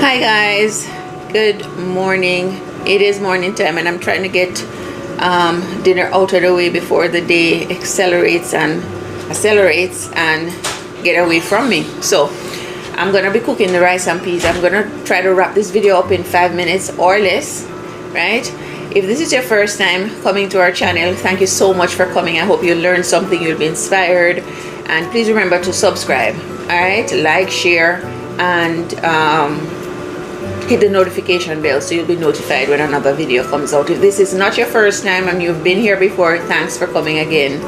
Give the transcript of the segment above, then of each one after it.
Hi guys, good morning. It is morning time and I'm trying to get dinner out of the way before the day accelerates and get away from me. So I'm gonna be cooking the rice and peas. I'm gonna try to wrap this video up in 5 minutes or less, right? If this is your first time coming to our channel, thank you so much for coming. I hope you learned something, you'll be inspired, and please remember to subscribe. All right, like, share, and hit the notification bell so you'll be notified when another video comes out. If this is not your first time and you've been here before, thanks for coming again.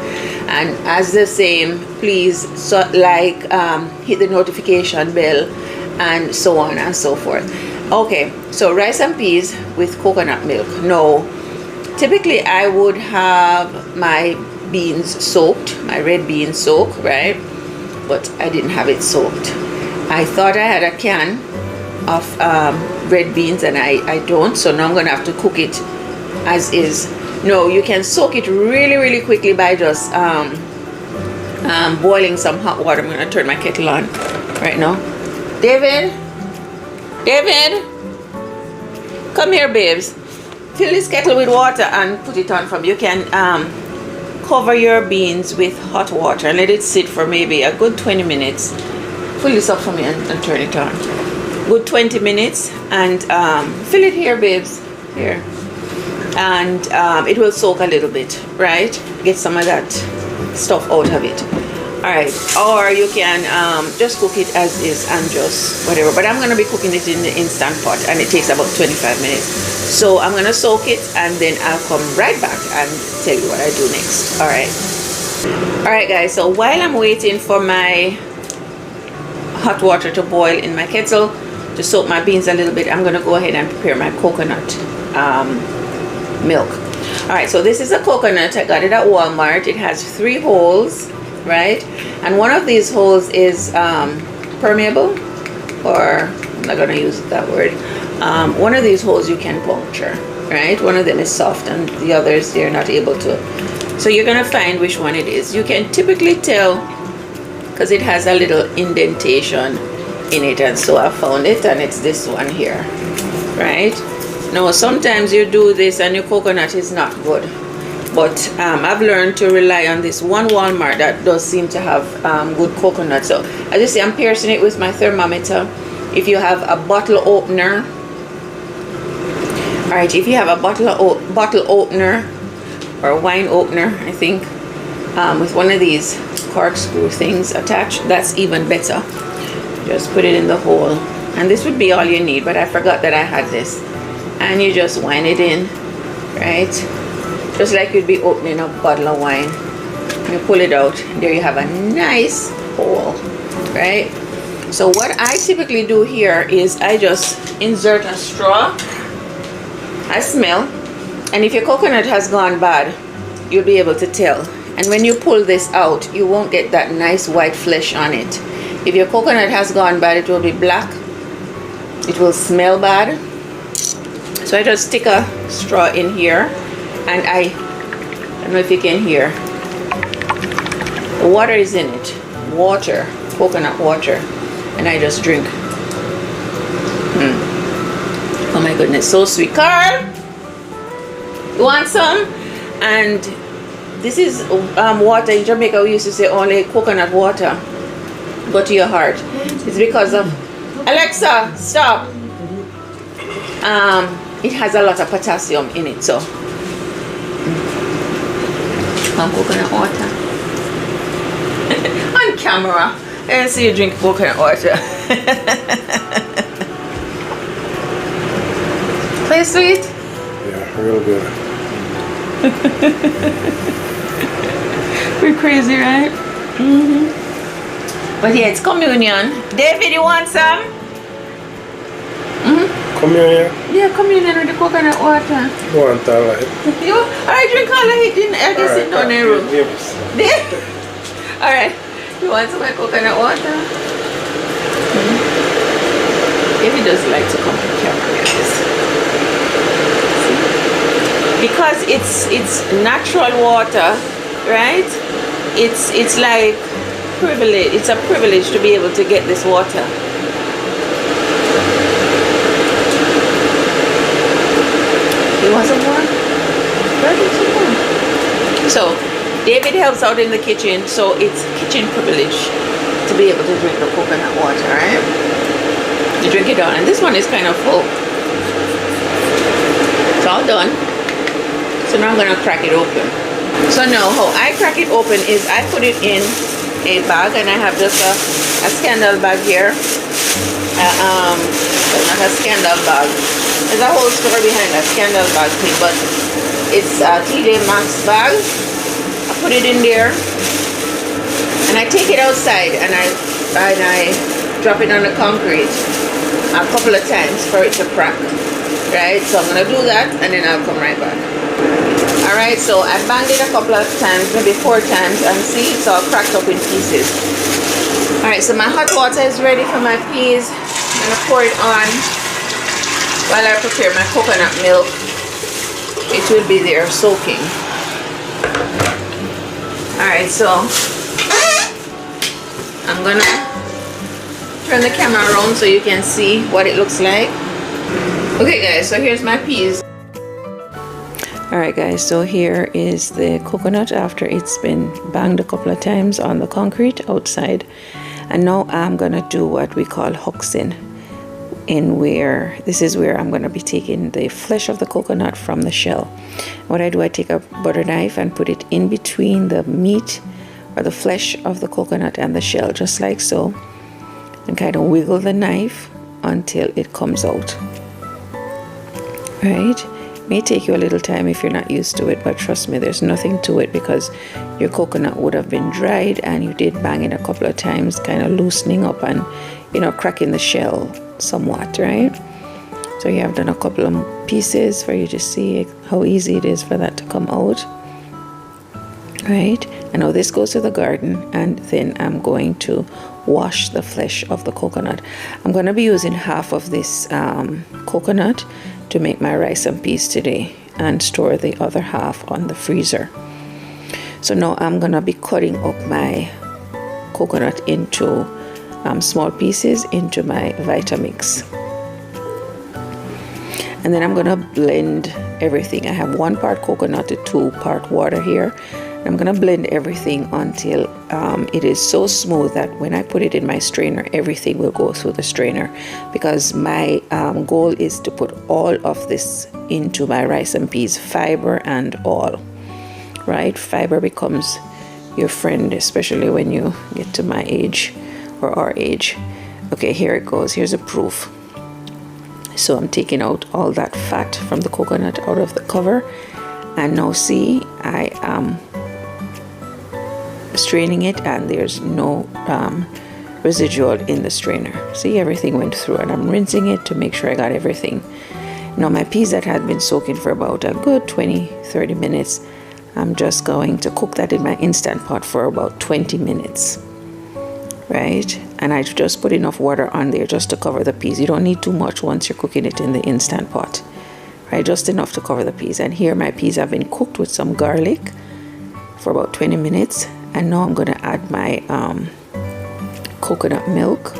And as the same, please hit the notification bell and so on and so forth. Okay, so rice and peas with coconut milk. No, typically I would have my beans soaked, my red beans soaked, right? But I didn't have it soaked. I thought I had a can of red beans and I don't, so now I'm gonna have to cook it as is. No, you can soak it really quickly by just boiling some hot water. I'm gonna turn my kettle on right now. David, come here, babes. Fill this kettle with water and put it on from. You can cover your beans with hot water and let it sit for maybe a good 20 minutes. Fill this up for me and turn it on. Good 20 minutes and fill it here, babes, here, and it will soak a little bit, right? Get some of that stuff out of it. All right, or you can just cook it as is and just whatever, but I'm going to be cooking it in the instant pot and it takes about 25 minutes. So I'm going to soak it and then I'll come right back and tell you what I do next. All right guys, so while I'm waiting for my hot water to boil in my kettle to soak my beans a little bit, I'm going to go ahead and prepare my coconut milk. All right, so this is a coconut. I got it at Walmart. It has 3 holes, right? And one of these holes is permeable, or I'm not going to use that word. One of these holes you can puncture, right? One of them is soft and the others they're not able to. So you're going to find which one it is. You can typically tell because it has a little indentation in it, and so I found it, and it's this one here, right? Now sometimes you do this and your coconut is not good, but I've learned to rely on this one Walmart that does seem to have good coconut. So as you see, I'm piercing it with my thermometer. If you have a bottle opener, all right, if you have a bottle opener or a wine opener, I think, with one of these corkscrew things attached, that's even better. Just put it in the hole, and this would be all you need, but I forgot that I had this. And you just wind it in, right? Just like you'd be opening a bottle of wine. You pull it out, there you have a nice hole, right? So what I typically do here is I just insert a straw. I smell, and if your coconut has gone bad, you'll be able to tell. And when you pull this out, you won't get that nice white flesh on it. If your coconut has gone bad, it will be black. It will smell bad. So I just stick a straw in here, and I don't know if you can hear. The water is in it. Water, coconut water. And I just drink. Oh my goodness, so sweet. Carl, you want some? And this is water. In Jamaica we used to say only coconut water go to your heart. It's because of Alexa, stop. It has a lot of potassium in it, so coconut water on camera. I see you drink coconut water. Play sweet? Yeah, real good. We're crazy, right? But yeah, it's communion. David, you want some? Communion? Yeah, communion with the coconut water. You want that, right? You? Alright, drink all of it. I guess it down the room. Alright, you want some coconut water? David does like to come on camera, guys. Because it's natural water, right? It's like privilege. It's a privilege to be able to get this water. want some more? So, David helps out in the kitchen, so it's kitchen privilege to be able to drink the coconut water, right? You drink it down, and this one is kind of full. It's all done. So now I'm gonna crack it open. So now how I crack it open is I put it in a bag, and I have just a scandal bag here. Well, not a scandal bag. There's a whole story behind that scandal bag thing, but it's a TJ Maxx bag. I put it in there, and I take it outside, and I drop it on the concrete a couple of times for it to crack. Right, so I'm gonna do that, and then I'll come right back. All right, so I banged it a couple of times, maybe 4 times, and see, it's all cracked up in pieces. All right, so my hot water is ready for my peas. I'm gonna pour it on while I prepare my coconut milk. It will be there soaking. All right, so I'm gonna turn the camera around so you can see what it looks like. Okay guys, so here's my peas. Alright guys, so here is the coconut after it's been banged a couple of times on the concrete outside. And now I'm gonna do what we call huxing, this is where I'm gonna be taking the flesh of the coconut from the shell. What I do, I take a butter knife and put it in between the meat or the flesh of the coconut and the shell, just like so, and kind of wiggle the knife until it comes out. Right, may take you a little time if you're not used to it, but trust me, there's nothing to it because your coconut would have been dried and you did bang it a couple of times, kind of loosening up and, you know, cracking the shell somewhat, right? So you have done a couple of pieces for you to see how easy it is for that to come out, right? And now this goes to the garden, and then I'm going to wash the flesh of the coconut. I'm going to be using half of this coconut to make my rice and peas today, and store the other half on the freezer. So now I'm gonna be cutting up my coconut into small pieces into my Vitamix, and then I'm gonna blend everything. I have 1 part coconut to 2 part water here. I'm gonna blend everything until it is so smooth that when I put it in my strainer, everything will go through the strainer, because my goal is to put all of this into my rice and peas, fiber and all, right? Fiber becomes your friend, especially when you get to my age or our age. Okay, here it goes. Here's a proof. So I'm taking out all that fat from the coconut out of the cover, and now see, I am straining it, and there's no residual in the strainer. See, everything went through, and I'm rinsing it to make sure I got everything. Now my peas that had been soaking for about a good 20-30 minutes, I'm just going to cook that in my instant pot for about 20 minutes, right? And I just put enough water on there just to cover the peas. You don't need too much once you're cooking it in the instant pot, right? Just enough to cover the peas. And here my peas have been cooked with some garlic for about 20 minutes. And now I'm going to add my coconut milk,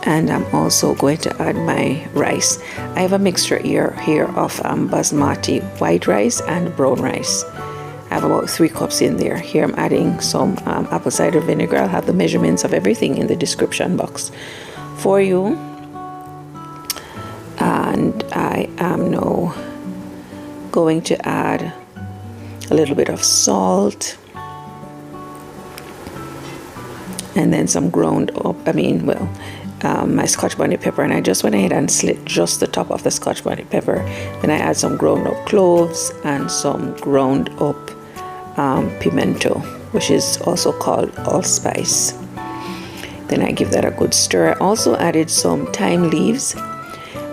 and I'm also going to add my rice. I have a mixture here of basmati white rice and brown rice. I have about 3 cups in there. Here I'm adding some apple cider vinegar. I'll have the measurements of everything in the description box for you. And I am now going to add a little bit of salt, and then some ground up, my scotch bonnet pepper, and I just went ahead and slit just the top of the scotch bonnet pepper. Then I add some ground up cloves and some ground up pimento, which is also called allspice. Then I give that a good stir. I also added some thyme leaves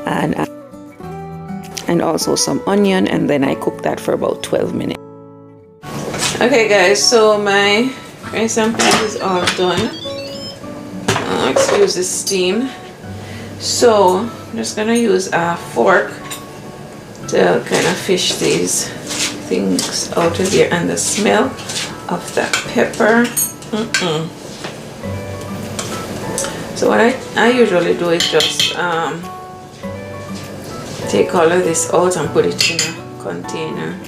and also some onion, and then I cooked that for about 12 minutes. Okay guys, so my rice and peas is all done. Excuse the steam. So I'm just gonna use a fork to kind of fish these things out of here, and the smell of that pepper. So what I usually do is just take all of this out and put it in a container.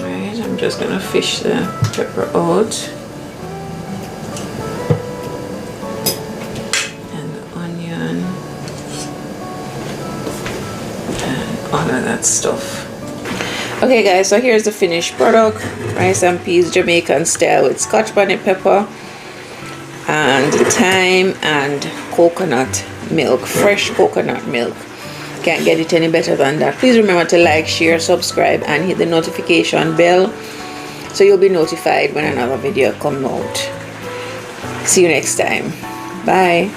Right, I'm just gonna fish the pepper out. And the onion. And all of that stuff. Okay guys, so here's the finished product. Rice and peas Jamaican style with scotch bonnet pepper and thyme and coconut milk, fresh coconut milk. Can't get it any better than that. Please remember to like, share, subscribe and hit the notification bell so you'll be notified when another video comes out. See you next time. Bye.